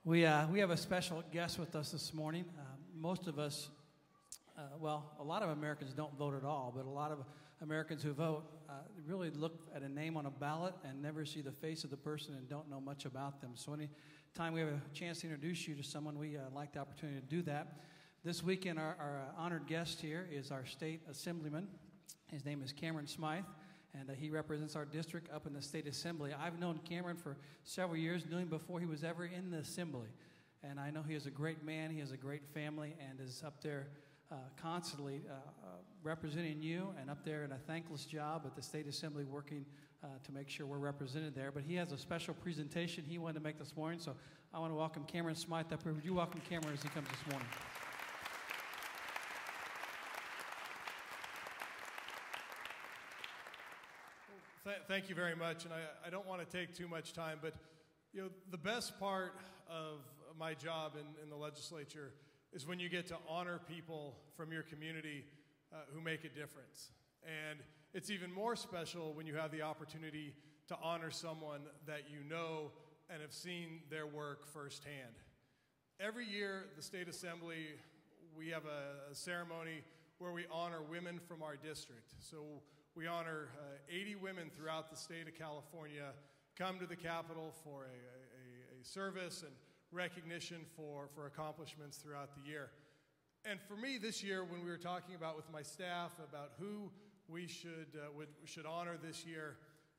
We have a special guest with us this morning. Most of us, a lot of Americans don't vote at all, but a lot of Americans who vote really look at a name on a ballot and never see the face of the person and don't know much about them. So any time we have a chance to introduce you to someone, we like the opportunity to do that. This weekend, our honored guest here is our state assemblyman. His name is Cameron Smythe, and he represents our district up in the state assembly. I've known Cameron for several years, knew him before he was ever in the assembly. And I know he is a great man, he has a great family, and is up there constantly representing you, and up there in a thankless job at the state assembly working to make sure we're represented there. But he has a special presentation he wanted to make this morning, so I want to welcome Cameron Smythe up here. Would you welcome Cameron as he comes this morning? Thank you very much, and I don't want to take too much time, but the best part of my job in the legislature is when you get to honor people from your community who make a difference. And it's even more special when you have the opportunity to honor someone that you know and have seen their work firsthand. Every year at the State Assembly, we have a ceremony where we honor women from our district. So we honor 80 women throughout the state of California, come to the Capitol for a service and recognition for accomplishments throughout the year. And for me this year, when we were talking about with my staff about who we should honor this year,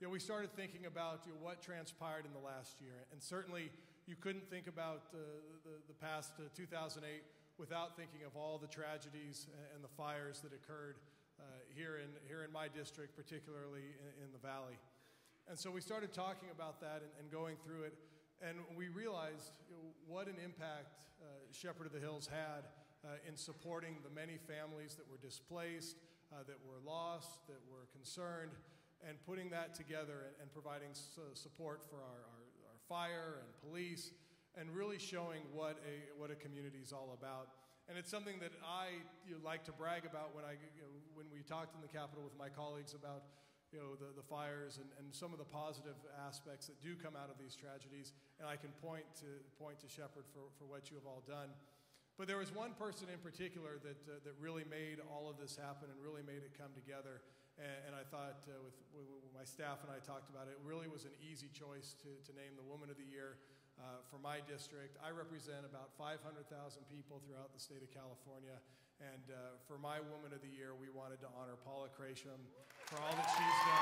we started thinking about what transpired in the last year. And certainly you couldn't think about the past 2008 without thinking of all the tragedies and the fires that occurred here in my district, particularly in the Valley. And so we started talking about that and going through it, and we realized what an impact Shepherd of the Hills had in supporting the many families that were displaced, that were lost, that were concerned, and putting that together and providing support for our fire and police, and really showing what a community is all about. And it's something that I like to brag about when we talked in the Capitol with my colleagues about the fires and some of the positive aspects that do come out of these tragedies, and I can point to Shepherd for what you have all done. But there was one person in particular that really made all of this happen and really made it come together, and I thought with my staff and I talked about it, it really was an easy choice to name the Woman of the Year for my district. I represent about 500,000 people throughout the state of California, and for my Woman of the Year, we wanted to honor Paula Cracium for all that she's done.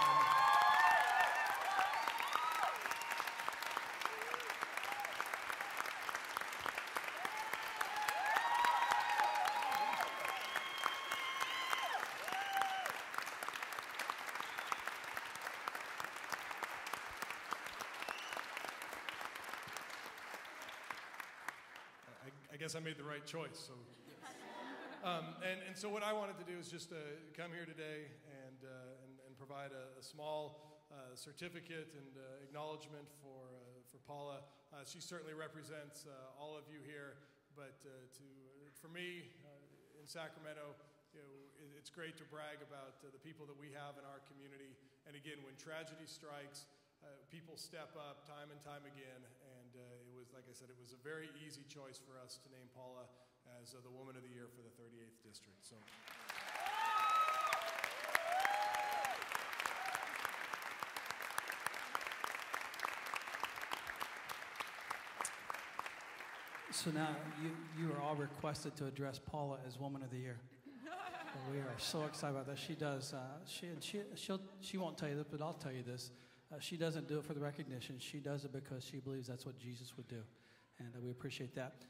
I guess I made the right choice. So, and so what I wanted to do is just come here today and provide a small certificate and acknowledgement for Paula. She certainly represents all of you here, but for me in Sacramento, it's great to brag about the people that we have in our community. And again, when tragedy strikes, people step up time and time again, and it was, like I said, it was a very easy choice for us to name Paula as the Woman of the Year for the 38th District. So now you are all requested to address Paula as Woman of the Year. We are so excited about that. She does. She won't tell you this, but I'll tell you this. She doesn't do it for the recognition. She does it because she believes that's what Jesus would do. And we appreciate that.